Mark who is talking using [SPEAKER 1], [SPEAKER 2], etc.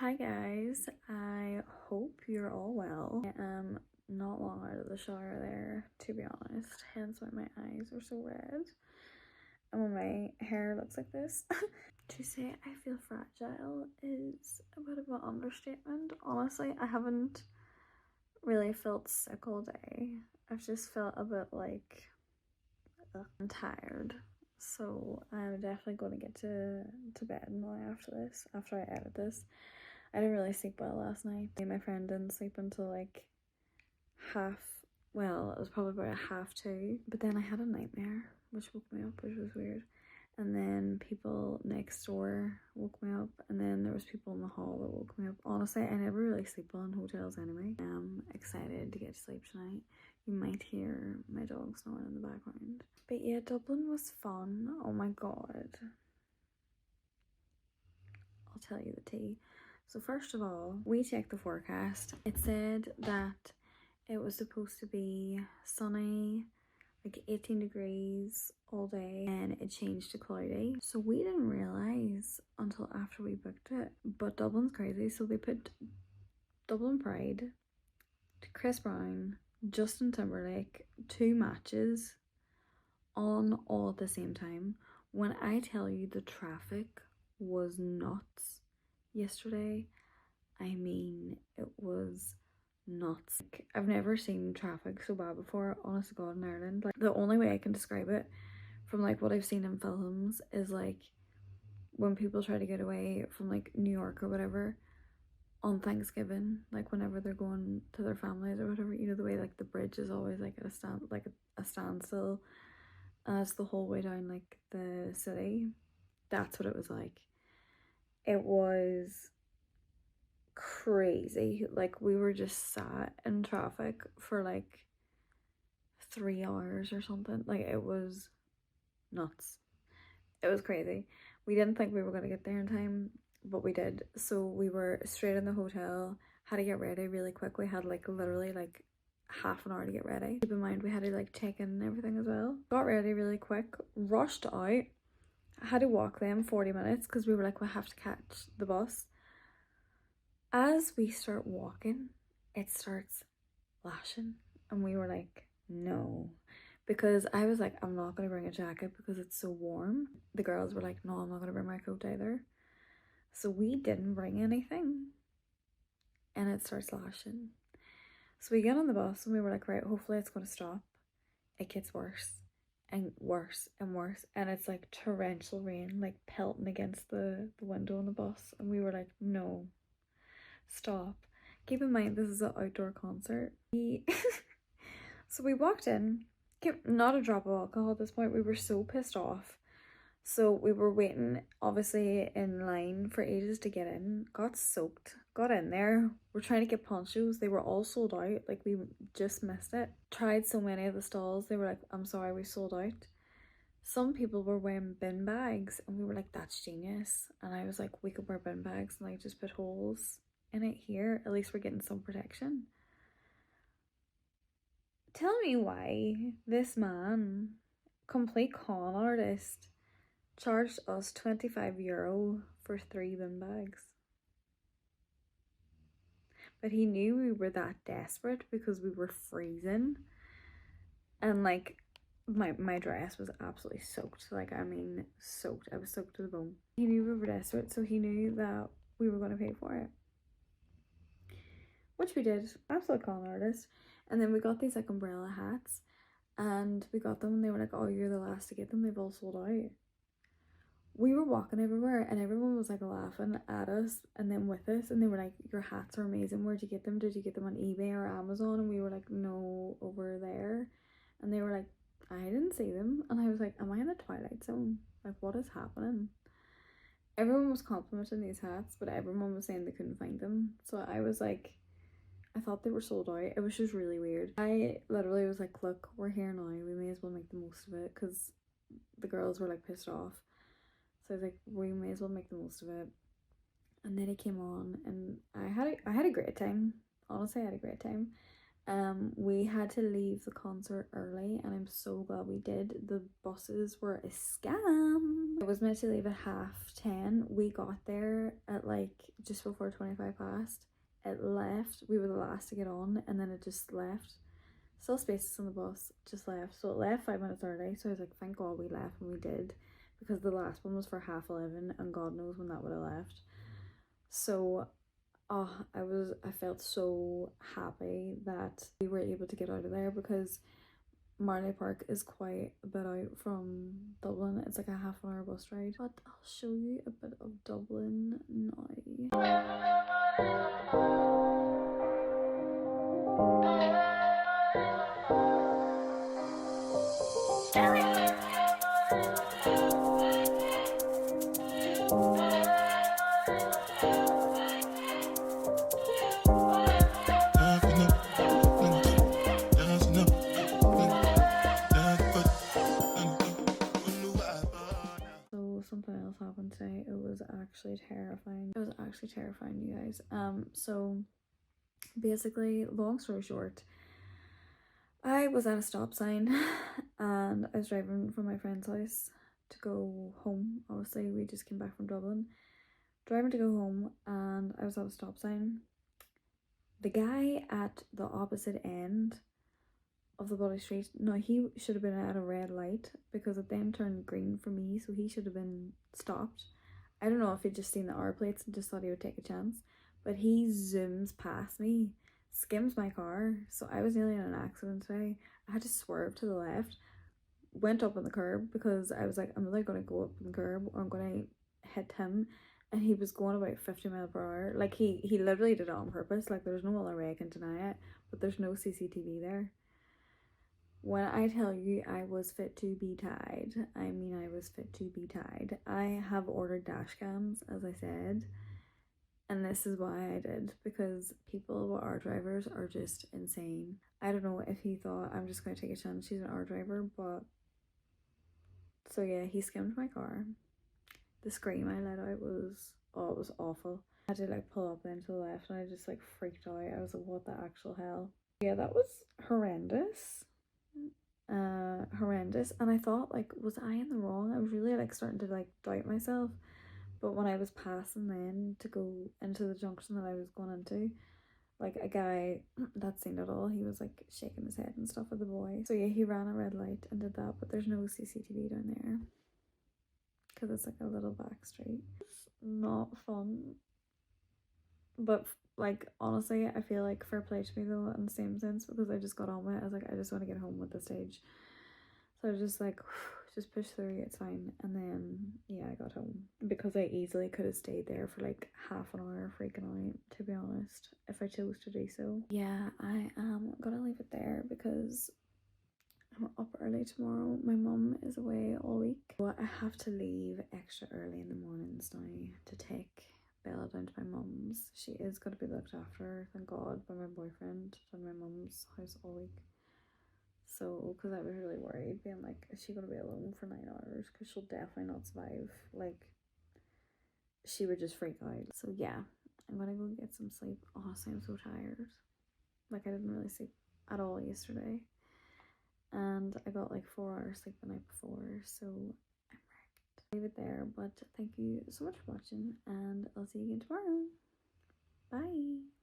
[SPEAKER 1] Hi guys, I hope you're all well. I am not long out of the shower there, to be honest, hence why my eyes are so red and when my hair looks like this. To say I feel fragile is a bit of an understatement. Honestly, I haven't really felt sick all day. I've just felt a bit like I'm tired. So I'm definitely going to get to bed now after this, after I edit this. I didn't really sleep well last night. Me and my friend didn't sleep until like well, it was probably about 1:30. But then I had a nightmare, which woke me up, which was weird. And then people next door woke me up, and then there was people in the hall that woke me up. Honestly, I never really sleep well in hotels anyway. I'm excited to get to sleep tonight. You might hear my dog snoring in the background. But yeah, Dublin was fun. Oh my god. I'll tell you the tea. So first of all, we checked the forecast. It said that it was supposed to be sunny, like 18 degrees all day, and it changed to cloudy. So we didn't realize until after we booked it. But Dublin's crazy, so they put Dublin Pride, Chris Brown, Justin Timberlake, 2 matches on all at the same time. When I tell you the traffic was nuts yesterday, I mean, it was nuts. Like, I've never seen traffic so bad before, honest to God, in Ireland. Like, the only way I can describe it from like what I've seen in films is like when people try to get away from like New York or whatever on Thanksgiving, like whenever they're going to their families or whatever, you know, the way like the bridge is always like at a standstill, and it's the whole way down like the city. That's what it was like. It was crazy. Like, we were just sat in traffic for like 3 hours or something. Like, it was nuts. It was crazy. We didn't think we were going to get there in time, but we did. So we were straight in the hotel, had to get ready really quick. We had like literally like half an hour to get ready. Keep in mind we had to like check in and everything as well. Got ready really quick, rushed out, had to walk them 40 minutes because we were like, we have to catch the bus. As we start walking, it starts lashing, and we were like, no. Because I was like, I'm not going to bring a jacket because it's so warm. The girls were like, no, I'm not going to bring my coat either. So we didn't bring anything, and it starts lashing. So we get on the bus and we were like, right, hopefully it's going to stop. It gets worse and worse and worse, and it's like torrential rain like pelting against the window on the bus, and we were like, no, stop. Keep in mind this is an outdoor concert. So we walked in, not a drop of alcohol at this point. We were so pissed off. So we were waiting, obviously, in line for ages to get in. Got soaked, got in there. We're trying to get ponchos. They were all sold out. Like, we just missed it. Tried so many of the stalls. They were like, I'm sorry, we sold out. Some people were wearing bin bags, and we were like, that's genius. And I was like, we could wear bin bags and like just put holes in it here. At least we're getting some protection. Tell me why this man, complete con artist, charged us €25 for 3 bin bags. But he knew we were that desperate because we were freezing. And like, my dress was absolutely soaked. Like, I mean, soaked. I was soaked to the bone. He knew we were desperate, so he knew that we were going to pay for it. Which we did. Absolute con artist. And then we got these like umbrella hats, and we got them and they were like, oh, you're the last to get them, they've all sold out. We were walking everywhere and everyone was like laughing at us and then with us, and they were like, your hats are amazing, where'd you get them? Did you get them on eBay or Amazon? And we were like, no, over there. And they were like, I didn't see them. And I was like, am I in the Twilight Zone? Like, what is happening? Everyone was complimenting these hats, but everyone was saying they couldn't find them. So I was like, I thought they were sold out. It was just really weird. I literally was like, look, we're here now. We may as well make the most of it, because the girls were like pissed off. So I was like, we may as well make the most of it. And then it came on and I had a great time. Honestly, I had a great time. We had to leave the concert early, and I'm so glad we did. The buses were a scam. It was meant to leave at 10:30. We got there at like just before 25 past. It left. We were the last to get on, and then it just left. Still spaces on the bus, just left. So it left 5 minutes early. So I was like, thank God we left when we did, because the last one was for 11:30, and God knows when that would have left. So I felt so happy that we were able to get out of there, because Marley Park is quite a bit out from Dublin. It's like a half-an-hour bus ride. But I'll show you a bit of Dublin now. Something else happened today. It was actually terrifying. It was actually terrifying, you guys. So basically, long story short, I was at a stop sign and I was driving from my friend's house to go home. Obviously, we just came back from Dublin. Driving to go home, and I was at a stop sign. The guy at the opposite end of the bloody street, no, he should have been at a red light, because it then turned green for me, so he should have been stopped. I don't know if he'd just seen the R plates and just thought he would take a chance, but he zooms past me, skims my car, so I was nearly in an accident today. I had to swerve to the left, went up on the curb, because I was like, I'm either going to go up on the curb or I'm going to hit him, and he was going about 50 miles per hour. Like, he literally did it on purpose. Like, there's no other way I can deny it, but there's no CCTV there. When I tell you I was fit to be tied, I mean I was fit to be tied. I have ordered dash cams, as I said, and this is why I did, because people with R drivers are just insane. I don't know if he thought I'm just going to take a chance, she's an R driver, but so yeah, he skimmed my car. The scream I let out was, oh, it was awful. I had to like pull up then to the left, and I just like freaked out. I was like, what the actual hell? Yeah, that was horrendous. Horrendous. And I thought, like, was I in the wrong? I was really like starting to like doubt myself. But when I was passing then to go into the junction that I was going into, like a guy that seen it all, he was like shaking his head and stuff with the boy. So yeah, he ran a red light and did that, but there's no CCTV down there because it's like a little back street. It's not fun, but like honestly, I feel like fair play to me though in the same sense, because I just got on with it. I was like, I just want to get home with the stage. So I was just like, just push through, it's fine. And then yeah, I got home, because I easily could have stayed there for like half an hour freaking out, to be honest, if I chose to do so. Yeah, I am gonna leave it there because I'm up early tomorrow. My mum is away all week, but I have to leave extra early in the mornings now to take Bella down to my mum's. She is going to be looked after, thank God, by my boyfriend and my mum's house all week. So, because I was really worried, being like, is she going to be alone for 9 hours? Because she'll definitely not survive. Like, she would just freak out. So yeah, I'm going to go get some sleep. Honestly, I'm so tired. Like, I didn't really sleep at all yesterday. And I got like 4 hours sleep the night before, so I'm wrecked. I'll leave it there, but thank you so much for watching, and I'll see you again tomorrow. Bye!